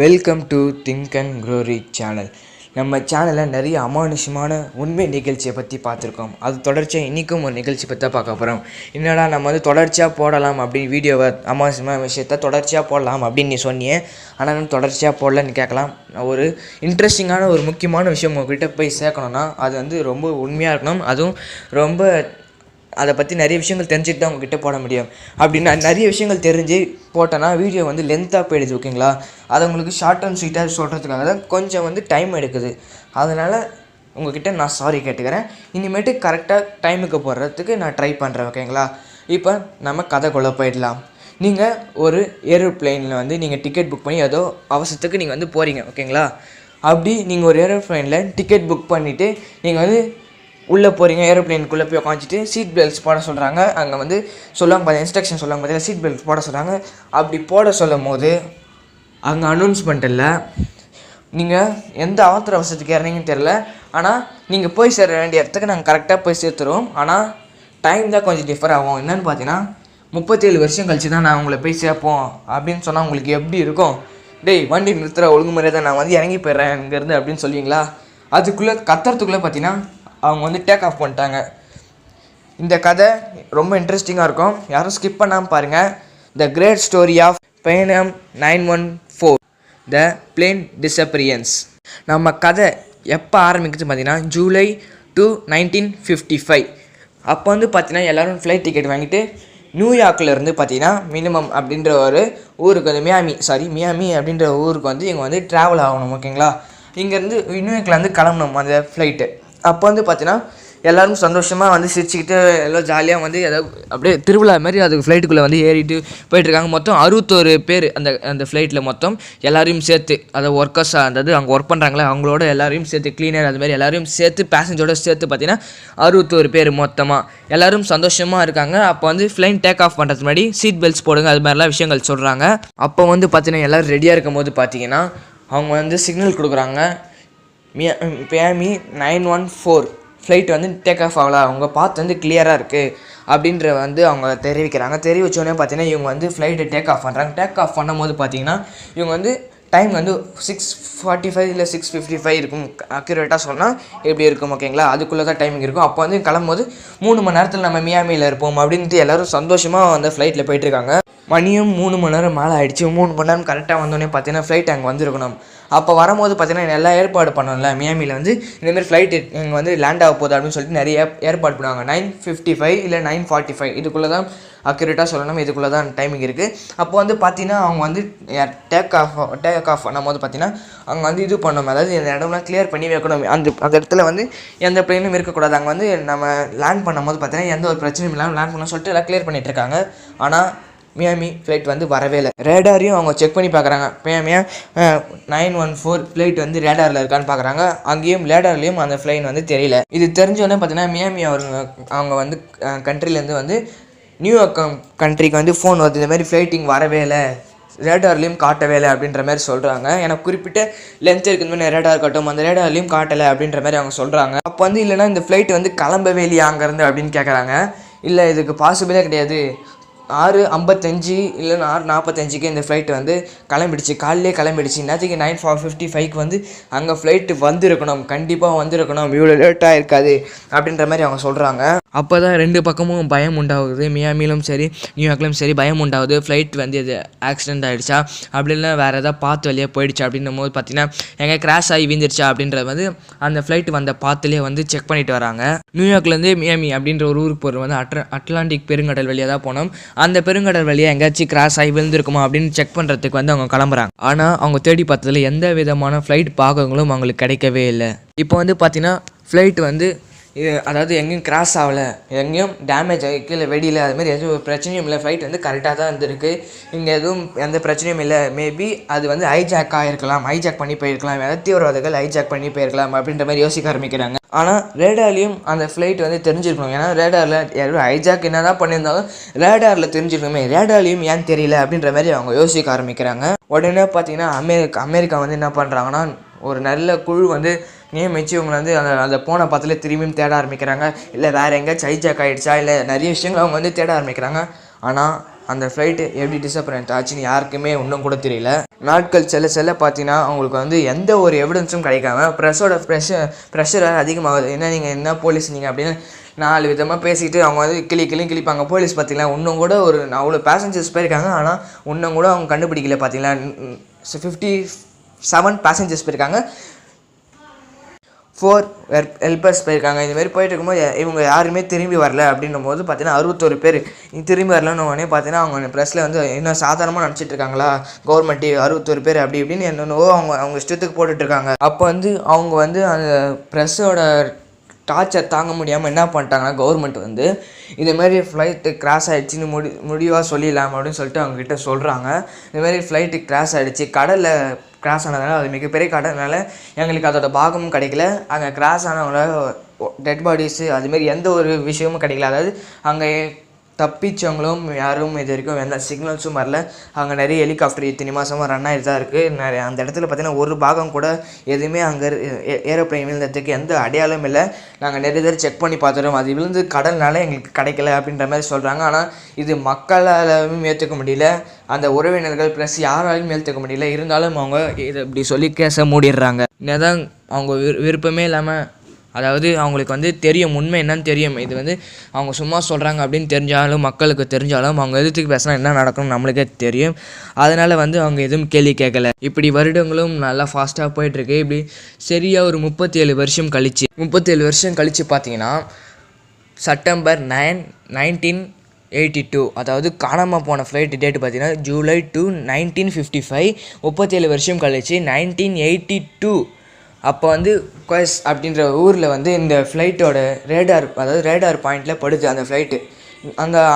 Welcome to think and grow rich channel. நம்ம சேனலில் நிறைய அமானுஷமான உண்மை நிகழ்ச்சியை பற்றி பார்த்துருக்கோம். அது தொடர்ச்சியாக இன்றைக்கும் ஒரு நிகழ்ச்சி பற்றி தான் பார்க்க போகிறோம். என்னடா நம்ம வந்து தொடர்ச்சியாக போடலாம் அப்படின்னு வீடியோவை அமானுஷமான விஷயத்த தொடர்ச்சியாக போடலாம் அப்படின்னு நீ சொன்னியே, ஆனால் நான் தொடர்ச்சியாக போடலன்னு கேட்கலாம். ஒரு இன்ட்ரெஸ்டிங்கான ஒரு முக்கியமான விஷயம் உங்கள்கிட்ட போய் சேர்க்கணுன்னா அது வந்து ரொம்ப உண்மையாக இருக்கணும். அதுவும் ரொம்ப அதை பற்றி நிறைய விஷயங்கள் தெரிஞ்சுட்டு தான் உங்கள்கிட்ட போட முடியும். அப்படின்னா நிறைய விஷயங்கள் தெரிஞ்சு போட்டோன்னா வீடியோ வந்து லென்த்தாக போயிடுது, ஓகேங்களா? அதை உங்களுக்கு ஷார்ட் அண்ட் ஸ்வீட்டாக சொல்கிறதுக்காக தான் கொஞ்சம் வந்து டைம் எடுக்குது. அதனால் உங்கள்கிட்ட நான் சாரி கேட்டுக்கிறேன். இனிமேட்டு கரெக்டாக டைமுக்கு போடுறதுக்கு நான் ட்ரை பண்ணுறேன், ஓகேங்களா? இப்போ நம்ம கதைக்குள்ளே போயிடலாம். நீங்கள் ஒரு ஏரோப்ளைனில் வந்து நீங்கள் டிக்கெட் புக் பண்ணி ஏதோ அவசரத்துக்கு நீங்கள் வந்து போகிறீங்க, ஓகேங்களா? அப்படி நீங்கள் ஒரு ஏரோப்ளைனில் டிக்கெட் புக் பண்ணிவிட்டு நீங்கள் வந்து உள்ளே போகிறீங்க. ஏரோப்ளைனுக்குள்ளே போய் உட்காந்துட்டு சீட் பெல்ட்ஸ் போட சொல்கிறாங்க. அங்கே வந்து சொல்லுவாங்க பார்த்தீங்கன்னா, இன்ஸ்ட்ரக்ஷன் சொல்லுவாங்க பார்த்தீங்கன்னா, சீட் பெல்ட் போட சொல்கிறாங்க. அப்படி போட சொல்லும் போது அங்கே அனௌன்ஸ்மெண்ட்டில் நீங்கள் எந்த அவசரத்துக்கு இறங்கிங்கன்னு தெரில, ஆனால் நீங்கள் போய் சேர வேண்டிய இடத்துக்கு நாங்கள் கரெக்டாக போய் சேர்த்துருவோம். ஆனால் டைம் தான் கொஞ்சம் டிஃபர் ஆகும். என்னென்னு பார்த்தீங்கன்னா 37 வருஷம் கழிச்சு தான் நான் உங்களை போய் சேர்ப்போம் அப்படின்னு சொன்னால் உங்களுக்கு எப்படி இருக்கும்? டேய் வண்டி நிறுத்துகிற ஒழுங்கு முறையை தான் நான் வந்து இறங்கி போயிடுறேன் இங்கேருந்து அப்படின்னு சொல்லுவீங்களா? அதுக்குள்ளே கத்துறதுக்குள்ளே பார்த்தீங்கன்னா அவங்க வந்து டேக் ஆஃப் பண்ணிட்டாங்க. இந்த கதை ரொம்ப இன்ட்ரெஸ்டிங்காக இருக்கும், யாரும் ஸ்கிப் பண்ணாமல் பாருங்கள். The great story of Pan Am 914 the plane disappearance. நம்ம கதை எப்போ ஆரம்பிக்குது பார்த்தீங்கன்னா ஜூலை 2, 1955. அப்போ வந்து பார்த்தீங்கன்னா எல்லோரும் ஃப்ளைட் டிக்கெட் வாங்கிட்டு நியூயார்க்கிலேருந்து பார்த்தீங்கன்னா மினிமம் அப்படின்ற ஒரு ஊருக்கு வந்து மியாமி அப்படின்ற ஊருக்கு வந்து இவங்க வந்து ட்ராவல் ஆகணும், ஓகேங்களா? இங்கேருந்து நியூயார்க்கில் வந்து கிளம்பணும் அந்த ஃப்ளைட்டு. அப்போ வந்து பார்த்தீங்கன்னா எல்லோரும் சந்தோஷமாக வந்து சிரிச்சுக்கிட்டு எல்லாம் ஜாலியாக வந்து ஏதாவது அப்படியே திருவிழா மாதிரி அதுக்கு ஃப்ளைட்டுக்குள்ளே வந்து ஏறிட்டு போயிட்டுருக்காங்க. மொத்தம் 61 பேர் அந்த ஃப்ளைட்டில் மொத்தம் எல்லாரையும் சேர்த்து, அதை ஒர்க்கர்ஸ் அதாவது அங்கே ஒர்க் பண்ணுறாங்களே அவங்களோட எல்லாரையும் சேர்த்து, கிளீனர் அது மாதிரி எல்லாரையும் சேர்த்து பேசஞ்சரோட சேர்த்து பார்த்தீங்கன்னா 61 பேர் மொத்தமாக எல்லோரும் சந்தோஷமாக இருக்காங்க. அப்போ வந்து ஃப்ளைன் டேக் ஆஃப் பண்ணுறதுக்கு முன்னாடி சீட் பெல்ட்ஸ் போடுங்க அது மாதிரிலாம் விஷயங்கள் சொல்கிறாங்க. அப்போ வந்து பார்த்தீங்கன்னா எல்லோரும் ரெடியாக இருக்கும் போது பார்த்தீங்கன்னா அவங்க வந்து சிக்னல் கொடுக்குறாங்க. மியாமி 914 ஃப்ளைட் வந்து டேக் ஆஃப் ஆகலாம், அவங்க பார்த்து வந்து கிளியராக இருக்குது அப்படின்ற வந்து அவங்க தெரிவிக்கிறாங்க. தெரிவித்தோடனே பார்த்தீங்கன்னா இவங்க வந்து ஃப்ளைட்டை டேக் ஆஃப் பண்ணுறாங்க. டேக் ஆஃப் பண்ணும்போது பார்த்தீங்கன்னா இவங்க வந்து டைம் வந்து 6:45 இல்லை 6:55 இருக்கும். அக்யூரேட்டாக சொன்னால் எப்படி இருக்கும், ஓகேங்களா? அதுக்குள்ளே தான் டைமிங் இருக்கும். அப்போ வந்து கிளம்பும்போது 3 மணி நேரத்தில் நம்ம மியாமியில் இருப்போம் அப்படின்ட்டு எல்லோரும் சந்தோஷமாக அந்த ஃப்ளைட்டில் போயிட்டுருக்காங்க. மணியும் 3 மணி நேரம் மேலே ஆகிடுச்சு. 3 மணி நேரம் கரெக்டாக வந்தோடனே பார்த்தீங்கன்னா ஃப்ளைட் அங்கே வந்துருக்கணும். அப்போ வரும்போது பார்த்தீங்கன்னா எல்லா ஏற்பாடு பண்ணோம்ல, மியாமியில் வந்து இந்தமாரி ஃப்ளைட் இங்கே வந்து லேண்ட் ஆக போகுது அப்படின்னு சொல்லிட்டு நிறைய ஏற்பாடு பண்ணுவாங்க. 9:55 இல்லை 9:45 இதுக்குள்ளே தான் அக்யூரேட்டாக சொல்லணும், இதுக்குள்ளே தான் டைமிங் இருக்குது. அப்போ வந்து பார்த்தீங்கன்னா அவங்க வந்து டேக் ஆஃப் பண்ணும்போது பார்த்தீங்கன்னா அங்கே வந்து இது பண்ணணும், அதாவது இந்த இடம்லாம் கிளியர் பண்ணி வைக்கணும். அந்த இடத்துல வந்து எந்த பிளேனும் இருக்கக்கூடாது. அங்கே வந்து நம்ம லேண்ட் பண்ணும்போது பார்த்தீங்கன்னா எந்த ஒரு பிரச்சனையும் இல்லாமல் லேண்ட் பண்ண சொல்லிட்டு எல்லாம் கிளியர் பண்ணிகிட்டு இருக்காங்க. ஆனால் மியாமி ஃப்ளைட் வந்து வரவே இல்லை. ரேடாரையும் அவங்க செக் பண்ணி பார்க்குறாங்க. மியாமியா 914 ஃப்ளைட் வந்து ரேடாரில் இருக்கான்னு பார்க்குறாங்க. அங்கேயும் ரேடார்லேயும் அந்த ஃப்ளைன் வந்து தெரியல. இது தெரிஞ்சோடனே பார்த்தீங்கன்னா மியாமி அவங்க வந்து கண்ட்ரிலேருந்து வந்து நியூயார்க் கண்ட்ரிக்கு வந்து ஃபோன் வருது, இந்த மாதிரி ஃப்ளைட்டிங் வரவே இல்லை, ரேடார்லேயும் காட்டவே இல்லை அப்படின்ற மாதிரி சொல்கிறாங்க. எனக்கு குறிப்பிட்ட லென்த் இருக்குது மாதிரி ரேடார் காட்டும், அந்த ரேடார்லேயும் காட்டலை அப்படின்ற மாதிரி அவங்க சொல்கிறாங்க. அப்போ வந்து இல்லைனா இந்த ஃப்ளைட் வந்து கிளம்பவே இல்லையா அங்கேருந்து அப்படின்னு கேட்குறாங்க. இல்லை இதுக்கு பாசிபிளே கிடையாது, 6:55 இல்லைன்னா 6:45க்கு இந்த ஃப்ளைட்டு வந்து கிளம்பிடுச்சு, காலையிலே கிளம்பிடுச்சு. நேற்றுக்கு 9:55க்கு வந்து அங்கே ஃப்ளைட்டு வந்திருக்கணும், கண்டிப்பாக வந்திருக்கணும், இவ்வளோ லேட்டாக இருக்காது அப்படின்ற மாதிரி அவங்க சொல்கிறாங்க. அப்போ தான் 2 பக்கமும் பயம் உண்டாகுது. மியாமிலும் சரி நியூயார்க்லையும் சரி பயம் உண்டாகுது. ஃப்ளைட் வந்து இது ஆக்சிடென்ட் ஆகிடுச்சா அப்படி இல்லை வேறு எதாவது பாத்து வழியாக போயிடுச்சா அப்படின்னும் போது பார்த்தீங்கன்னா எங்கே கிராஷ் ஆகி வீந்துருச்சா அப்படின்றது வந்து அந்த ஃப்ளைட் வந்த பாத்துலேயே வந்து செக் பண்ணிட்டு வராங்க. நியூயார்க்லேருந்து மியாமி அப்படின்ற ஒரு ஊருக்கு போகிறது வந்து அட்லாண்டிக் பெருங்கடல் வழியாக தான் போனோம். அந்த பெருங்கடல் வழியாக எங்கேயாச்சும் கிராஷ் ஆகி விழுந்திருக்குமா அப்படின்னு செக் பண்ணுறதுக்கு வந்து அவங்க கிளம்புறாங்க. ஆனால் அவங்க தேடி பார்த்ததில் எந்த விதமான ஃப்ளைட் பாகங்களும் அவங்களுக்கு கிடைக்கவே இல்லை. இப்போ வந்து பார்த்தீங்கன்னா ஃப்ளைட் வந்து அதாவது எங்கேயும் கிராஷ் ஆகலை, எங்கேயும் டேமேஜ் ஆகி கீழே வெடியில் அதுமாதிரி எதுவும் ஒரு பிரச்சனையும் இல்லை. ஃப்ளைட் வந்து கரெக்டாக தான் இருந்திருக்கு, இங்கே எதுவும் எந்த பிரச்சனையும் இல்லை. மேபி அது வந்து ஹைஜாக் ஆகிருக்கலாம், ஹைஜாக் பண்ணி போயிருக்கலாம், ஏதாவது தீவிரவாதிகள் ஹைஜாக் பண்ணி போயிருக்கலாம் அப்படின்ற மாதிரி யோசிக்க ஆரம்பிக்கிறாங்க. ஆனால் ரேடார்லேயும் அந்த ஃப்ளைட் வந்து தெரிஞ்சிருக்கணும். ஏன்னா ரேடாரில் யாரும் ஹைஜாக் என்ன தான் பண்ணியிருந்தாலும் ரேடாரில் தெரிஞ்சிருக்கணுமே, ரேடார்லேயும் ஏன் தெரியல அப்படின்ற மாதிரி அவங்க யோசிக்க ஆரம்பிக்கிறாங்க. உடனே பார்த்தீங்கன்னா அமெரிக்கா வந்து என்ன பண்ணுறாங்கன்னா ஒரு நல்ல குழு வந்து நியமிச்சு இவங்க வந்து அந்த போன பத்தில் திரும்பியும் தேட ஆரம்பிக்கிறாங்க. இல்லை வேறு எங்கேயாச்சும் ஹைஜாக் ஆகிடுச்சா இல்லை நிறைய விஷயங்கள் அவங்க வந்து தேட ஆரம்பிக்கிறாங்க. ஆனால் அந்த ஃப்ளைட்டு எப்படி டிஸப்பாயிண்ட் ஆச்சுன்னு யாருக்குமே இன்னும் கூட தெரியல. நாட்கள் செல்ல பார்த்தீங்கன்னா அவங்களுக்கு வந்து எந்த ஒரு எவிடன்ஸும் கிடைக்காம ப்ரெஷர் வேறு அதிகமாகுது. என்ன நீங்கள் என்ன போலீஸ் நீங்கள் அப்படின்னு 4 விதமாக பேசிக்கிட்டு அவங்க வந்து கிளிப்பாங்க. போலீஸ் பார்த்தீங்களா இன்னும் கூட ஒரு அவ்வளோ பேசஞ்சர்ஸ் போயிருக்காங்க, ஆனால் இன்னும் கூட அவங்க கண்டுபிடிக்கல. பார்த்தீங்களா 57 பேசஞ்சர்ஸ் போயிருக்காங்க, 4 ஹெல்பர்ஸ் போயிருக்காங்க. இதுமாரி போயிட்டு இருக்கும்போது இவங்க யாருமே திரும்பி வரல அப்படின்னும் போது பார்த்தீங்கன்னா 61 பேர் திரும்பி வரலன்னு உடனே பார்த்தீங்கன்னா அவங்க ப்ரெஸ்ஸில் வந்து இன்னும் சாதாரணமாக நினச்சிட்டு இருக்காங்களா கவர்மெண்ட்டு 61 பேர் அப்படி இப்படின்னு என்னென்னவோ அவங்க இஷ்டத்துக்கு போட்டுட்ருக்காங்க. அப்போ வந்து அவங்க வந்து அந்த ப்ரெஸ்ஸோட டார்ச்சர் தாங்க முடியாமல் என்ன பண்ணிட்டாங்கன்னா கவர்மெண்ட் வந்து இதுமாரி ஃப்ளைட்டு கிராஷ் ஆகிடுச்சின்னு முடிவாக சொல்லிடலாம் அப்படின்னு சொல்லிட்டு அவங்கக்கிட்ட சொல்கிறாங்க. இதுமாரி ஃப்ளைட்டு கிராஷ் ஆகிடுச்சு, கடலில் கிராஷ் ஆனதுனால அது மிகப்பெரிய கடனால எங்களுக்கு அதோட பாகமும் கிடைக்கல, அங்கே கிராஷ் ஆனவங்கள டெட் பாடிஸு அதுமாரி எந்த ஒரு விஷயமும் கிடைக்கல. அதாவது அங்கே தப்பிச்சவங்களும் யாரும் இது வரைக்கும் எந்த சிக்னல்ஸும் வரல. அங்கே நிறைய ஹெலிகாப்டர் இத்தனை மாதமாக ரன் ஆகிட்டு தான் இருக்குது. நிறைய அந்த இடத்துல பார்த்திங்கன்னா ஒரு பாகம் கூட எதுவுமே அங்கே ஏரோப்ளைன் விழுந்ததுக்கு எந்த அடையாளம் இல்லை. நாங்கள் நிறைய தடவை செக் பண்ணி பார்த்துட்டோம், அது விழுந்து கடல்னால எங்களுக்கு கிடைக்கல அப்படின்ற மாதிரி சொல்கிறாங்க. ஆனால் இது மக்களாலும் ஏற்றுக்க முடியல, அந்த உறவினர்கள் ப்ளஸ் யாராலையும் ஏற்றுக்க முடியல. இருந்தாலும் அவங்க இதை இப்படி சொல்லி கேஸை மூடிடுறாங்க. என்னதான் அவங்க விருப்பமே இல்லாமல், அதாவது அவங்களுக்கு வந்து தெரியும் உண்மை என்னன்னு தெரியும், இது வந்து அவங்க சும்மா சொல்கிறாங்க அப்படின்னு தெரிஞ்சாலும் மக்களுக்கு தெரிஞ்சாலும் அவங்க எதிர்த்துக்கு பேசினா என்ன நடக்கும்னு நம்மளுக்கே தெரியும். அதனால் வந்து அவங்க எதுவும் கேள்வி கேட்கல. இப்படி வருடங்களும் நல்லா ஃபாஸ்ட்டாக போயிட்டுருக்கு. இப்படி சரியாக ஒரு 37 வருஷம் கழித்து பார்த்தீங்கன்னா செப்டம்பர் 9, 1982, அதாவது காணாமல் போன ஃப்ளைட் டேட்டு பார்த்தீங்கன்னா July 2, 1955. 37 வருஷம் கழிச்சு 1982 அப்போ வந்து குவைஸ் அப்படின்ற ஊரில் வந்து இந்த ஃப்ளைட்டோட ரேடார் பாயிண்டில் படுது அந்த ஃப்ளைட்டு.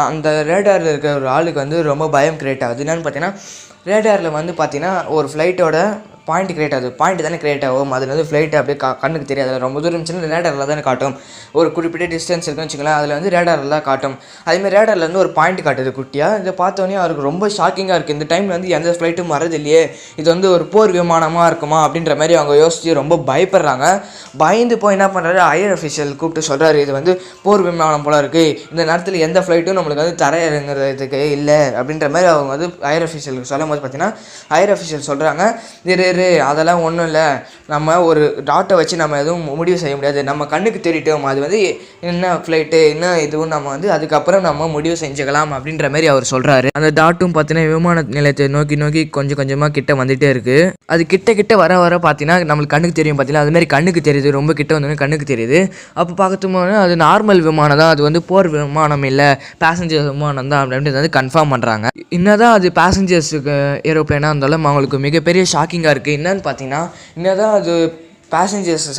அந்த ரேடாரில் இருக்கிற ஒரு ஆளுக்கு வந்து ரொம்ப பயம் கிரியேட் ஆகுது. என்னென்னு பார்த்தீங்கன்னா ரேடாரில் வந்து பார்த்தீங்கன்னா ஒரு ஃப்ளைட்டோட பாயிண்ட் கிரியேட் ஆகுது, பாயிண்ட் தானே கிரியேட் ஆகும். அதில் வந்து ஃப்ளைட்டு அப்படியே கண்ணுக்கு தெரியாது, ரொம்ப தூரம் இருந்துச்சுன்னா ரேடாரில் தானே காட்டும். ஒரு குறிப்பிட்ட டிஸ்டன்ஸ் இருக்குன்னு வச்சுக்கலாம், அதில் வந்து ரேடாரில் தான் காட்டும். அதேமாதிரி ரேடாரில் வந்து ஒரு பாயிண்ட் காட்டுது குட்டியாக. இதை பார்த்தோன்னே அவருக்கு ரொம்ப ஷாக்கிங்காக இருக்குது. இந்த டைமில் வந்து எந்த ஃப்ளைட்டும் வரது இல்லையே, இது வந்து ஒரு போர் விமானமாக இருக்குமா அப்படின்ற மாதிரி அவங்க யோசித்து ரொம்ப பயப்படுறாங்க. பயந்து போய் என்ன பண்ணுறாரு, ஹையர் அஃபிஷியல் கூப்பிட்டு சொல்கிறாரு, இது வந்து போர் விமானம் போல் இருக்குது, இந்த நேரத்தில் எந்த ஃப்ளைட்டும் நம்மளுக்கு வந்து தரையிறங்குறதுக்கு இல்லை அப்படின்ற மாதிரி அவங்க வந்து ஹையர் அஃபிஷியலுக்கு சொல்லும் போது பார்த்தீங்கன்னா ஹையர் அஃபிஷியல் சொல்கிறாங்க, அதெல்லாம் ஒன்றும் இல்லை, நம்ம ஒரு டாட்டை வச்சு நம்ம எதுவும் முடிவு செய்ய முடியாது, நம்ம கண்ணுக்கு தெரிவிட்டோம் அது வந்து என்ன ஃப்ளைட்டு என்ன இதுவும் நம்ம வந்து அதுக்கப்புறம் நம்ம முடிவு செஞ்சுக்கலாம் அப்படின்ற மாதிரி அவர் சொல்கிறாரு. அந்த டாட்டும் பார்த்தீங்கன்னா விமான நிலையத்தை நோக்கி கொஞ்சம் கொஞ்சமாக கிட்ட வந்துகிட்டே இருக்குது. அது கிட்ட வர பார்த்தீங்கன்னா நம்மளுக்கு கண்ணுக்கு தெரியும். பார்த்தீங்கன்னா அதுமாதிரி கண்ணுக்கு தெரியுது, ரொம்ப கிட்ட வந்தோடனே கண்ணுக்கு தெரியுது. அப்போ பார்க்கறதுக்கு அது நார்மல் விமானம் தான், அது வந்து போர் விமானம் இல்லை, பேசஞ்சர் விமானம் தான் அப்படின்ட்டு வந்து கன்ஃபார்ம் பண்ணுறாங்க. என்னதான் அது பேசஞ்சர்ஸுக்கு ஏரோப்ளைனாக இருந்தாலும் அவங்களுக்கு மிகப்பெரிய ஷாக்கிங்காக இருக்குது. என்னன்னு பார்த்தீங்கன்னா என்னதான் அது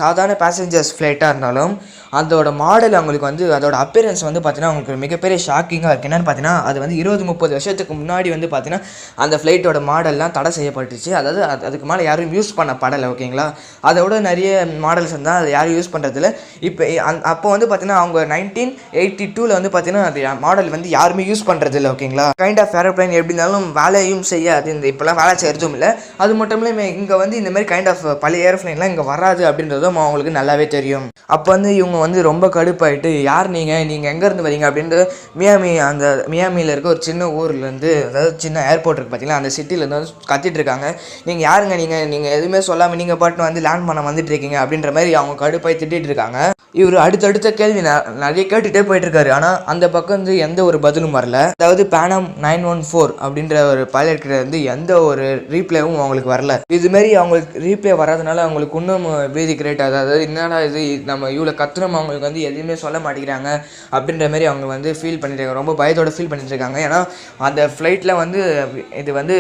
சாதாரண பேசஞ்சர்ஸ் ஃப்ளைட்டாக இருந்தாலும் அதோட மாடல் அவங்களுக்கு வந்து அதோட அப்பியரன்ஸ் வந்து பார்த்தீங்கன்னா அவங்களுக்கு மிகப்பெரிய ஷாக்கிங்காக இருக்குது. என்னென்னு பார்த்தீங்கன்னா அது வந்து 20-30 வருஷத்துக்கு முன்னாடி வந்து பார்த்தீங்கன்னா அந்த ஃப்ளைட்டோட மாடல்லாம் தடை செய்யப்பட்டுச்சு. அதாவது அதுக்கு மேலே யாரும் யூஸ் பண்ணப்படலை. ஓகேங்களா, அதோட நிறைய மாடல்ஸ் இருந்தால் அது யாரும் யூஸ் பண்ணுறதில்ல. இப்போ அப்போ வந்து பார்த்தீங்கன்னா அவங்க 1982 வந்து பார்த்தீங்கன்னா அது மாடல் வந்து யாருமே யூஸ் பண்ணுறதில்ல. ஓகேங்களா, கைண்ட் ஆஃப் ஏரோப்ளைன் எப்படி இருந்தாலும் வேலையும் செய்யாது, இந்த இப்போலாம் வேலை செய்யறதும் இல்லை. அது மட்டும் இல்லை இங்கே வந்து இந்த மாதிரி கைண்ட் ஆஃப் பழைய ஏரோப்ளைன்லாம் இங்கே வராது அப்படின்றதும் அவங்களுக்கு நல்லாவே தெரியும். அப்போ வந்து இவங்க வந்து ரொம்ப கடுப்பாயிட்டு, யார் நீங்கள் எங்கேருந்து வரீங்க அப்படின்ட்டு மியாமியில் இருக்க ஒரு சின்ன ஊர்லேருந்து, அதாவது சின்ன ஏர்போர்ட் இருக்குது பார்த்தீங்களா, அந்த சிட்டிலேருந்து வந்து கத்திட்டு இருக்காங்க. நீங்கள் யாருங்க, நீங்கள் எதுவுமே சொல்லாமல் நீங்கள் பாட்டு வந்து லேண்ட் பண்ண வந்துட்டு இருக்கீங்க அப்படின்ற மாதிரி அவங்க கடுப்பாய் திட்டிகிட்டு இருக்காங்க. இவர் அடுத்தடுத்த கேள்வி நிறைய கேட்டுகிட்டே போயிட்டுருக்காரு. ஆனால் அந்த பக்கம் வந்து எந்த ஒரு பதிலும் வரல. அதாவது பேனம் 914 அப்படின்ற ஒரு பைலட் கிட்ட இருந்து எந்த ஒரு ரீப்ளேவும் அவங்களுக்கு வரல. இதுமாரி அவங்களுக்கு ரீப்ளே வராதனால அவங்களுக்கு இன்னும் பீதி கிரியேட் ஆகுது. அதாவது என்னடா இது, நம்ம இவ்வளோ கத்துனோம் அவங்களுக்கு வந்து எதுவுமே சொல்ல மாட்டேங்கிறாங்க அப்படின்ற மாதிரி அவங்க வந்து ஃபீல் பண்ணிட்டுருக்காங்க, ரொம்ப பயத்தோட ஃபீல் பண்ணிட்டு இருக்காங்க. ஏன்னா அந்த ஃப்ளைட்டில் வந்து இது வந்து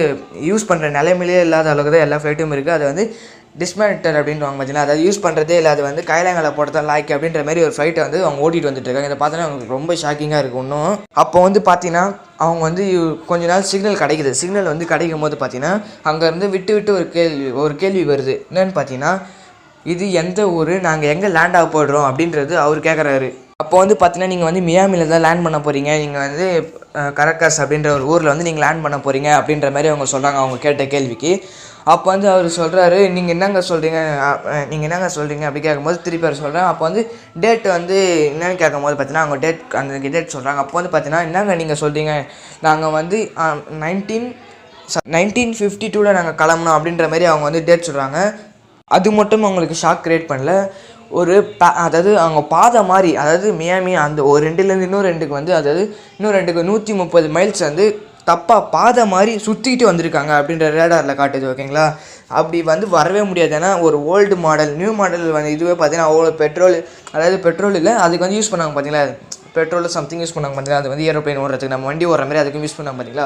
யூஸ் பண்ணுற நிலைமையிலே இல்லாத அளவுக்கு தான் எல்லா ஃப்ளைட்டும் இருக்குது. அது வந்து டிஸ்மேண்டர் அப்படின்னு வாங்க பார்த்தீங்கன்னா, அதாவது யூஸ் பண்ணுறதே இல்லை, அது வந்து கைலாங்களை போட்டதான் லாய்க்கு அப்படின்ற மாதிரி ஒரு ஃப்ளைட்டை வந்து அவங்க ஓட்டிகிட்டு வந்துட்டு இருக்காங்க. இதை பார்த்தோன்னா அவங்களுக்கு ரொம்ப ஷாக்கிங்காக இருக்கும். இன்னும் அப்போ வந்து பார்த்தீங்கன்னா அவங்க வந்து கொஞ்ச நாள் சிக்னல் கிடைக்குது. சிக்னல் வந்து கிடைக்கும் போது பார்த்தீங்கன்னா அங்கேருந்து விட்டு ஒரு கேள்வி வருது. என்னன்னு பார்த்தீங்கன்னா, இது எந்த ஊர், நாங்கள் எங்கே லேண்ட் ஆக போடுறோம் அப்படின்றது அவர் கேட்குறாரு. அப்போ வந்து பார்த்தீங்கன்னா நீங்கள் வந்து மியாமியில் தான் லேண்ட் பண்ண போகிறீங்க, நீங்கள் வந்து கரக்கஸ் அப்படின்ற ஒரு ஊரில் வந்து நீங்கள் லேண்ட் பண்ண போகிறீங்க அப்படின்ற மாதிரி அவங்க சொல்கிறாங்க அவங்க கேட்ட கேள்விக்கு. அப்போ வந்து அவர் சொல்கிறாரு, நீங்கள் என்னங்க சொல்கிறீங்க அப்படி கேட்கும்போது திருப்பி அவர் சொல்கிறேன். அப்போ வந்து டேட் வந்து என்னென்னு கேட்கும்போது பார்த்தீங்கன்னா அவங்க அந்த டேட் சொல்கிறாங்க. அப்போ வந்து பார்த்தீங்கன்னா என்னங்க நீங்கள் சொல்கிறீங்க, நாங்கள் வந்து 1952 நாங்கள் கிளம்புனோம் அப்படின்ற மாதிரி அவங்க வந்து டேட் சொல்கிறாங்க. அது மட்டும் அவங்களுக்கு ஷாக் கிரியேட் பண்ணல. ஒரு அதாவது அவங்க பாதை மாதிரி, அதாவது மியாமி அந்த ஒரு 2லேருந்து இன்னும் 2க்கு வந்து, அதாவது இன்னும் 2க்கு 130 மைல்ஸ் வந்து தப்பாக பாதை மாதிரி சுற்றிக்கிட்டு வந்திருக்காங்க அப்படின்ற ரேடாரில் காட்டுது. ஓகேங்களா, அப்படி வந்து வரவே முடியாது. ஏன்னா ஒரு ஓல்டு மாடல் நியூ மாடல் வந்து இதுவே பார்த்தீங்கன்னா அவ்வளோ பெட்ரோல் இல்லை, அதுக்கு வந்து யூஸ் பண்ணாங்க பார்த்தீங்களா, பெட்ரோல் சம்திங் யூஸ் பண்ணாங்க பார்த்தீங்களா, அது வந்து ஏரோப்ளைன் ஓடுறதுக்கு நம்ம வண்டி ஓடுற மாதிரி அதுக்கும் யூஸ் பண்ணாங்க பார்த்தீங்களா,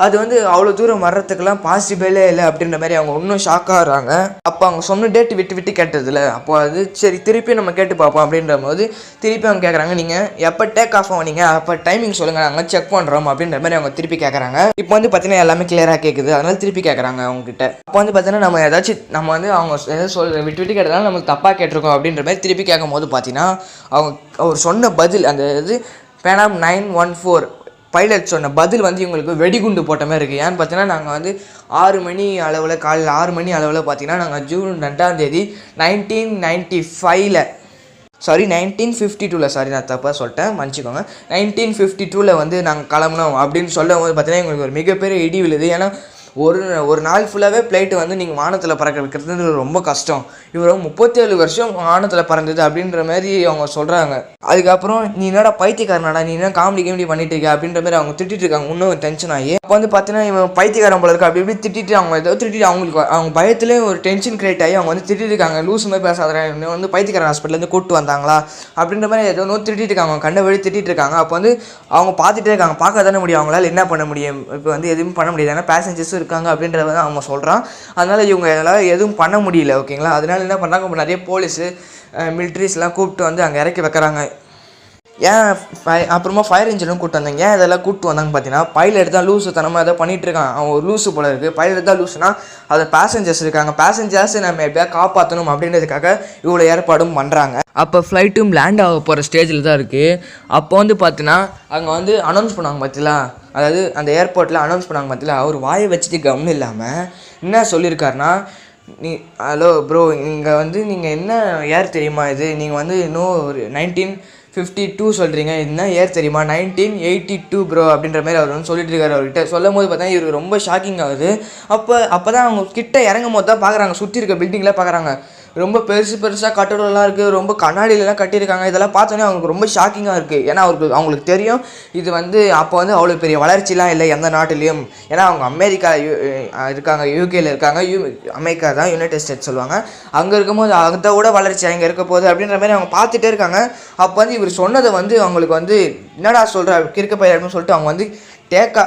அது வந்து அவ்வளோ தூரம் வர்றதுக்கெல்லாம் பாசிபிளே இல்லை அப்படின்ற மாதிரி அவங்க இன்னும் ஷாக் ஆகிறாங்க. அப்போ அவங்க சொன்ன டேட் விட்டு கேட்டதில்ல. அப்போ அது சரி திருப்பி நம்ம கேட்டு பார்ப்போம் அப்படின்ற போது திருப்பி அவங்க கேட்குறாங்க, நீங்கள் எப்போ டேக் ஆஃப் ஆனீங்க, அப்போ டைமிங் சொல்லுங்கள், நாங்கள் செக் பண்ணுறோம் அப்படின்ற மாதிரி அவங்க திருப்பி கேட்குறாங்க. இப்போ வந்து பார்த்தீங்கன்னா எல்லாமே கிளியராக கேட்குது, அதனால திருப்பி கேட்குறாங்க அவங்ககிட்ட. அப்போ வந்து பார்த்தீங்கன்னா நம்ம வந்து அவங்க எதாவது விட்டு கேட்டதால நம்மளுக்கு தப்பாக கேட்டிருக்கோம் அப்படின்ற மாதிரி திருப்பி கேட்கும் போது பார்த்தீங்கன்னா அவர் சொன்ன பதில், அந்த இது பேனாம் 914 பைலட் சொன்ன பதில் வந்து இவங்களுக்கு வெடிகுண்டு போட்ட மாதிரி இருக்குது. ஏன்னு பார்த்தீங்கன்னா நாங்கள் வந்து 6 மணி அளவில், காலையில் 6 மணி அளவில் பார்த்தீங்கன்னா நாங்கள் ஜூன் 2 1995 1952 சாரி நான் தப்பாக சொல்லிட்டேன், மன்னிச்சிக்கோங்க. 1952 வந்து நாங்கள் கிளம்புனோம் அப்படின்னு சொல்லும் போது பார்த்தீங்கன்னா எங்களுக்கு ஒரு மிகப்பெரிய இடி விழுது. ஏன்னா ஒரு நாள் ஃபுல்லாகவே ஃப்ளைட்டு வந்து நீங்கள் வானத்தில் பறக்க வைக்கிறது ரொம்ப கஷ்டம். இவரோ 37 வருஷம் வானத்தில் பறந்தது அப்படின்ற மாதிரி அவங்க சொல்கிறாங்க. அதுக்கப்புறம் நீ என்னடா பைத்தியக்காரனாடா, நீ என்ன காமெடி பண்ணிட்டு இருக்க அப்படின்ற மாதிரி அவங்க திட்டிட்டு இருக்காங்க, இன்னும் டென்ஷன் ஆகி. அப்போ வந்து பார்த்தீங்கன்னா இவன் பைத்தியக்காரன் போல இருக்கு அப்படி இப்படி திட்டிட்டு அவங்களுக்கு அவங்க பயத்துலேயே ஒரு டென்ஷன் கிரியேட் ஆகி அவங்க வந்து திட்டிட்டு இருக்காங்க, லூஸ் மாதிரி பேசாத, வந்து பைத்தியக்காரன் ஹாஸ்பிட்டலேருந்து கூப்பிட்டு வந்தாங்களா அப்படின்ற மாதிரி ஏதோ திட்டிட்டு இருக்காங்க, அவங்க கண்ணை வழி திட்டிட்டு இருக்காங்க. அப்போ வந்து அவங்க பார்த்துட்டே இருக்காங்க, பார்க்க தானே முடியும், அவங்களால என்ன பண்ண முடியும், இப்போ வந்து எதுவும் பண்ண முடியாது, ஏன்னா பேசஞ்சர்ஸும் இருக்காங்க அப்படின்றத அவங்க சொல்கிறான். அதனால் இவங்க எல்லாம் எதுவும் பண்ண முடியல. ஓகேங்களா, அதனால என்ன பண்ணுறாங்க, நிறைய போலீஸு மிலிட்ரிஸ்லாம் கூப்பிட்டு வந்து அங்கே இறக்கி வைக்கிறாங்க. ஏன் அப்புறமா ஃபயர் இன்ஜினும் கூப்பிட்டு வந்தாங்க. ஏன் இதெல்லாம் கூப்பிட்டு வந்தாங்க பார்த்தீங்கன்னா, பைலட் தான் லூஸு தனமாக ஏதோ பண்ணிகிட்டு இருக்கான், அவன் ஒரு லூஸு போல இருக்குது. பைலட் தான் லூஸுனா அது பேசஞ்சர்ஸ் இருக்காங்க, பேசஞ்சர்ஸ் நம்ம எப்படியா காப்பாற்றணும் அப்படின்றதுக்காக இவ்வளோ ஏற்பாடும் பண்ணுறாங்க. அப்போ ஃப்ளைட்டும் லேண்ட் ஆக போகிற ஸ்டேஜில் தான் இருக்குது. அப்போ வந்து பார்த்தீங்கன்னா அங்கே வந்து அனௌன்ஸ் பண்ணுவாங்க பார்த்தீங்களா, அதாவது அந்த ஏர்போர்ட்டில் அனௌன்ஸ் பண்ணாங்க பார்த்தீங்களா, அவர் வாயை வச்சுட்டு கவனம் இல்லாமல் என்ன சொல்லியிருக்காருன்னா, ஹலோ ப்ரோ, இங்கே வந்து நீங்கள் என்ன ஏர் தெரியுமா, இது நீங்கள் வந்து இன்னும் ஒரு 1952 சொல்கிறீங்க, என்ன ஏர் தெரியுமா, 1982 ப்ரோ அப்படின்ற மாதிரி அவர் வந்து சொல்லிட்டு இருக்காரு. அவர்கிட்ட சொல்லும் போது பார்த்தா இவருக்கு ரொம்ப ஷாக்கிங் ஆகுது. அப்போ தான் அவங்க கிட்ட இறங்கும் போது தான் பார்க்குறாங்க, சுற்றி இருக்க பில்டிங்லாம் பார்க்குறாங்க, ரொம்ப பெருசாக கட்டடம்லாம் இருக்குது, ரொம்ப கண்ணாடியிலலாம் கட்டியிருக்காங்க. இதெல்லாம் பார்த்தோன்னே அவங்களுக்கு ரொம்ப ஷாக்கிங்காக இருக்குது. ஏன்னா அவங்களுக்கு தெரியும் இது வந்து அப்போ வந்து அவ்வளோ பெரிய வளர்ச்சிலாம் இல்லை எந்த நாட்டிலையும். ஏன்னா அவங்க அமெரிக்கா இருக்காங்க, யூகேயில் இருக்காங்க, அமெரிக்கா தான் யுனைடெட் ஸ்டேட்ஸ் சொல்லுவாங்க. அங்கே இருக்கும்போது அதை விட வளர்ச்சி அங்கே இருக்க போகுது அப்படின்ற மாதிரி அவங்க பார்த்துட்டே இருக்காங்க. அப்போ வந்து இவர் சொன்னதை வந்து அவங்களுக்கு வந்து என்னடா சொல்கிற கிறுக்க பையன் அப்படின்னு சொல்லிட்டு அவங்க வந்து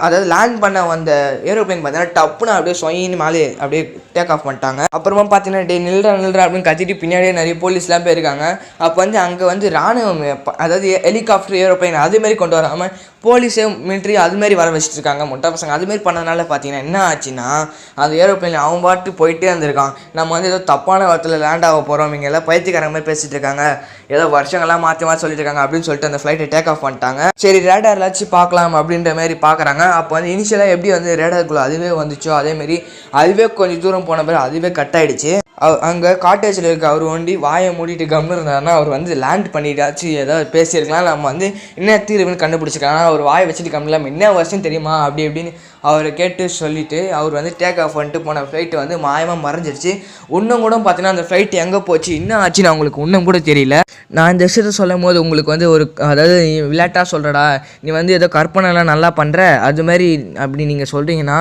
அதாவது லேண்ட் பண்ண வந்த ஏரோப்ளைன் பார்த்தீங்கன்னா டப்புன்னு அப்படியே சொயின்னு மேலே அப்படியே டேக் ஆஃப் பண்ணிட்டாங்க. அப்புறமா பார்த்தீங்கன்னா நில்றா அப்படின்னு கத்திட்டு பின்னாடியே நிறைய போலீஸ்லாம் போயிருக்காங்க. அப்போ வந்து அங்கே வந்து ராணுவம், அதாவது ஹெலிகாப்டர் ஏரோப்ளைன் அதுமாரி கொண்டு வராமல் போலீஸு மிலிட்ரி அதுமாரி வர வச்சுட்டு இருக்காங்க மொட்டை பசங்க. அதுமாரி பண்ணதுனால பார்த்தீங்கன்னா என்ன ஆச்சுன்னா, அந்த ஏரோப்ளைன் அவன் பாட்டு போயிட்டே இருந்திருக்கான். நம்ம வந்து ஏதோ தப்பான இடத்துல லேண்ட் ஆக போகிறோம், இவங்க எல்லாம் பைத்தியக்காரங்க மாதிரி பேசிகிட்டு இருக்காங்க, ஏதோ வருஷங்கள்லாம் மாற்றி சொல்லிட்டு இருக்காங்க அப்படின்னு சொல்லிட்டு அந்த ஃப்ளைட்டை டேக் ஆஃப் பண்ணிட்டாங்க. சரி ரேடார்லாச்சும் பார்க்கலாம் அப்படின்ற மாதிரி பார்க்குறாங்க. அப்போ வந்து இனிஷியலாக எப்படி வந்து ரேடார்க்குள்ளே அதுவே வந்துச்சோ அதேமாரி அதுவே கொஞ்சம் தூரம் போன பிறகு அதுவே கட் ஆகிடுச்சு. அங்கே காட்டேஜில் இருக்க அவர் வண்டி வாயை மூடிட்டு கம்னு இருந்தாருன்னா அவர் வந்து லேண்ட் பண்ணிட்டாச்சு ஏதாவது பேசியிருக்கலாம், நம்ம வந்து என்ன தீர்வுன்னு கண்டுபிடிச்சிருக்காங்க. அவர் வாயை வச்சுட்டு கம்மில்லாமல் என்ன வருஷம் தெரியுமா அப்படி இப்படின்னு அவரை கேட்டு சொல்லிவிட்டு அவர் வந்து டேக் ஆஃப் பண்ணிட்டு போன ஃப்ளைட்டு வந்து மாயமாக மறைஞ்சிருச்சு. இன்னும் கூட பார்த்தீங்கன்னா அந்த ஃப்ளைட் எங்கே போச்சு என்ன ஆச்சுன்னு அவங்களுக்கு இன்னும் கூட தெரியல. நான் இந்த விஷயத்த சொல்லும் போது உங்களுக்கு வந்து ஒரு, அதாவது விளையாட்டாக சொல்கிறடா, நீ வந்து ஏதோ கற்பனைலாம் நல்லா பண்ணுற அது மாதிரி அப்படி நீங்கள் சொல்கிறீங்கன்னா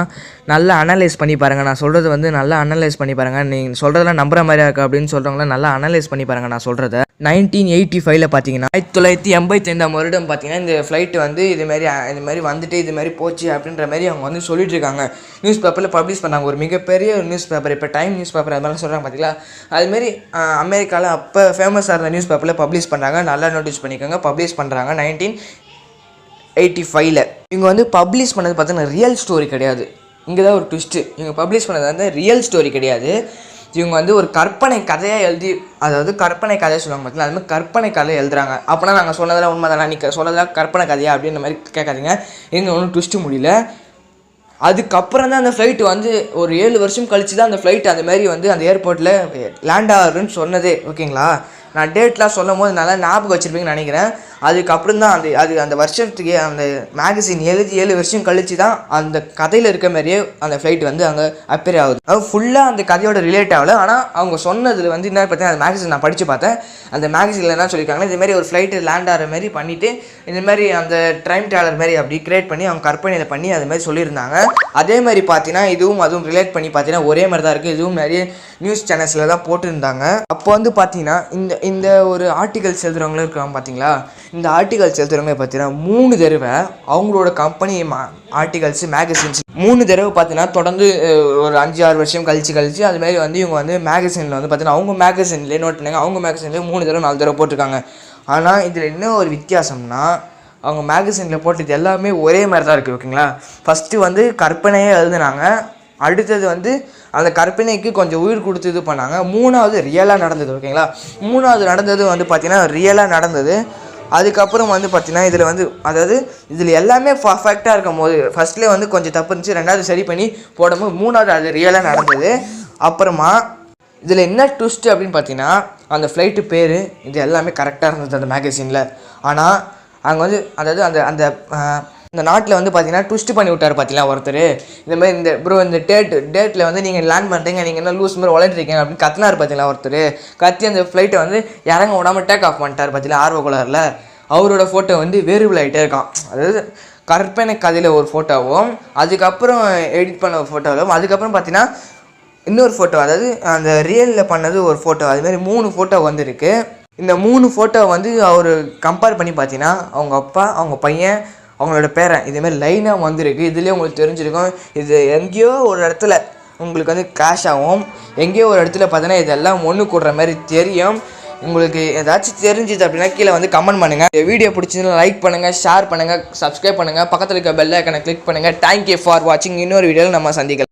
நல்லா அனலைஸ் பண்ணி பாருங்கள். நான் சொல்கிறது வந்து நல்லா அனலைஸ் பண்ணி பாருங்கள். நீங்கள் சொல்கிறதெல்லாம் நம்புற மாதிரியா இருக்குது அப்படின்னு சொல்கிறவங்கள நல்லா அனலைஸ் பண்ணி பாருங்கள். நான் சொல்கிறத 1985 பார்த்தீங்கன்னா 1985 வருடம் பார்த்தீங்கன்னா இந்த ஃப்ளைட்டு வந்து இதுமாரி வந்துட்டு இதுமாரி போச்சு அப்படின்ற மாதிரி அவங்க வந்து சொல்லிட்டு இருக்காங்க. நியூஸ் பேப்பரில் பப்ளிஷ் பண்ணாங்க, ஒரு மிகப்பெரிய நியூஸ் பேப்பர், இப்போ டைம் நியூஸ் பேப்பர் அது மாதிரி சொல்கிறாங்க பார்த்தீங்களா. அதுமாரி அமெரிக்காவில் அப்போ ஃபேமஸாக இருந்த நியூஸ் பேப்பரில் பப்ளிஷ் பண்ணுறாங்க, நல்லா நோட்டீஸ் பண்ணிக்கோங்க. பப்ளிஷ் பண்ணுறாங்க 1985. இவங்க வந்து பப்ளிஷ் பண்ணது பார்த்தீங்கன்னா ரியல் ஸ்டோரி கிடையாது. இங்கே தான் ஒரு ட்விஸ்ட்டு, இவங்க பப்ளிஷ் பண்ணது வந்து ரியல் ஸ்டோரி கிடையாது. இவங்க வந்து ஒரு கற்பனை கதையாக எழுதி, அதாவது கற்பனை கதையை சொல்லுவாங்க பார்த்தீங்களா, அது மாதிரி கற்பனை கதையை எழுதுறாங்க. அப்போனா நாங்கள் சொன்னதெல்லாம் உண்மை தானே, நீ சொன்னதெல்லாம் கற்பனை கதையா அப்படின்ற மாதிரி கேட்காதீங்க. எங்கே ஒன்றும் ட்விஸ்ட்டு முடியல. அதுக்கப்புறம் தான் அந்த ஃப்ளைட்டு வந்து ஒரு 7 வருஷம் கழிச்சு தான் அந்த ஃப்ளைட் அந்த மாதிரி வந்து அந்த ஏர்போர்ட்டில் லேண்ட் ஆகுதுன்னு சொன்னதே. ஓகேங்களா, நான் டேட்லாம் சொல்லும் போது நல்லா ஞாபகம் வச்சுருப்பீங்கன்னு நினைக்கிறேன். அதுக்கப்புறம் தான் அந்த வருஷத்துக்கு அந்த மேகசின் எழுதி 7 வருஷம் கழிச்சு தான் அந்த கதையில் இருக்க மாதிரியே அந்த ஃப்ளைட் வந்து அங்கே அப்பேர் ஆகுது. அது ஃபுல்லாக அந்த கதையோட ரிலேட் ஆகலை. ஆனால் அவங்க சொன்னதில் வந்து என்ன பார்த்தீங்கன்னா அந்த மேகசின் நான் படித்து பார்த்தேன். அந்த மேகசினில் என்ன சொல்லியிருக்காங்கன்னா, இதுமாதிரி ஒரு ஃப்ளைட்டு லேண்ட் ஆகிற மாதிரி பண்ணிவிட்டு இந்தமாதிரி அந்த டைம் ட்ராவலர் மாதிரி அப்படி கிரியேட் பண்ணி அவங்க கற்பனையில் பண்ணி அது மாதிரி சொல்லியிருந்தாங்க. அதே மாதிரி பார்த்தீங்கன்னா இதுவும் அதுவும் ரிலேட் பண்ணி பார்த்தீங்கன்னா ஒரே மாதிரி தான் இருக்குது. இதுவும் நிறைய நியூஸ் சேனல்ஸில் தான் போட்டுருந்தாங்க. அப்போ வந்து பார்த்தீங்கன்னா இந்த ஒரு ஆர்டிகல்ஸ் எழுதுகிறவங்களும் இருக்காங்க பார்த்தீங்களா, இந்த ஆர்டிகல்ஸ் எழுதுகிறவங்க பார்த்தீங்கன்னா 3 தடவை அவங்களோட கம்பெனி ஆர்டிகல்ஸ் மேகசின்ஸ் 3 தடவை பார்த்தீங்கன்னா தொடர்ந்து ஒரு 5-6 வருஷம் கழிச்சு அதுமாரி வந்து இவங்க வந்து மேகசினில் வந்து பார்த்தீங்கன்னா அவங்க மேகசின்லேயே நோட் பண்ணாங்க. அவங்க மேகசின்லேயே 3 தடவை 4 தடவை போட்டிருக்காங்க. ஆனால் இதில் என்ன ஒரு வித்தியாசம்னா அவங்க மேகசினில் போட்டது எல்லாமே ஒரே மாதிரி தான் இருக்குது. ஓகேங்களா, ஃபஸ்ட்டு வந்து கற்பனையே எழுதுனாங்க. அடுத்தது வந்து அந்த கற்பனைக்கு கொஞ்சம் உயிர் கொடுத்து இது பண்ணாங்க. 3வது ரியலாக நடந்தது. ஓகேங்களா, 3வது நடந்தது வந்து பார்த்திங்கன்னா ரியலாக நடந்தது. அதுக்கப்புறம் வந்து பார்த்திங்கன்னா இதில் வந்து அதாவது இதில் எல்லாமே பர்ஃபெக்டாக இருக்கும் போது ஃபஸ்ட்லேயே வந்து கொஞ்சம் தப்பு இருந்துச்சு, 2வது சரி பண்ணி போடும்போது 3வது அது ரியலாக நடந்தது. அப்புறமா இதில் என்ன ட்விஸ்ட்டு அப்படின்னு பார்த்தீங்கன்னா அந்த ஃப்ளைட்டு பேர் இது எல்லாமே கரெக்டாக இருந்தது அந்த மேகசினில். ஆனால் அங்கே வந்து அதாவது அந்த இந்த நாட்டில் வந்து பார்த்தீங்கன்னா ட்விஸ்ட் பண்ணி விட்டார் பார்த்தீங்களா ஒருத்தர். இந்தமாதிரி இந்த டேட்டில் வந்து நீங்கள் லேண்ட் பண்ணுறீங்க, நீங்கள் என்ன லூஸ் மாதிரி வளர்ந்துருக்கீங்க அப்படின்னு கத்தினார் பார்த்தீங்களா ஒருத்தர். கத்தி அந்த ஃப்ளைட்டை வந்து இறங்க விடாமல் டேக் ஆஃப் பண்ணிட்டார் பார்த்தீங்களா ஆர்வக்குள்ளாரில். அவரோட ஃபோட்டோ வந்து வேரியபிள் ஆகிட்டே இருக்கான். அதாவது கற்பனை கதையில் ஒரு ஃபோட்டோவும் அதுக்கப்புறம் எடிட் பண்ண ஒரு ஃபோட்டோவும் அதுக்கப்புறம் பார்த்தீங்கன்னா இன்னொரு ஃபோட்டோ, அதாவது அந்த ரியலில் பண்ணது ஒரு ஃபோட்டோ, அதுமாதிரி 3 ஃபோட்டோ வந்துருக்கு. இந்த 3 ஃபோட்டோ வந்து அவர் கம்பேர் பண்ணி பார்த்தீங்கன்னா அவங்க அப்பா, அவங்க பையன், அவங்களோட பேரன் இதேமாதிரி லைனாக வந்திருக்கு. இதுலேயே உங்களுக்கு தெரிஞ்சிருக்கும். இது எங்கேயோ ஒரு இடத்துல உங்களுக்கு வந்து கிராஷ் ஆகும், எங்கேயோ ஒரு இடத்துல பார்த்தீங்கன்னா இதெல்லாம் ஒன்று கூடுற மாதிரி தெரியும். உங்களுக்கு ஏதாச்சும் தெரிஞ்சுது அப்படின்னா கீழே வந்து கமெண்ட் பண்ணுங்கள். இந்த வீடியோ பிடிச்சதுன்னா லைக் பண்ணுங்கள், ஷேர் பண்ணுங்கள், சப்ஸ்கிரைப் பண்ணுங்கள், பக்கத்தில் இருக்க பெல் ஐக்கனை கிளிக் பண்ணுங்கள். தேங்க்யூ ஃபார் வாட்சிங். இன்னொரு வீடியோவில் நம்ம சந்திக்கலாம்.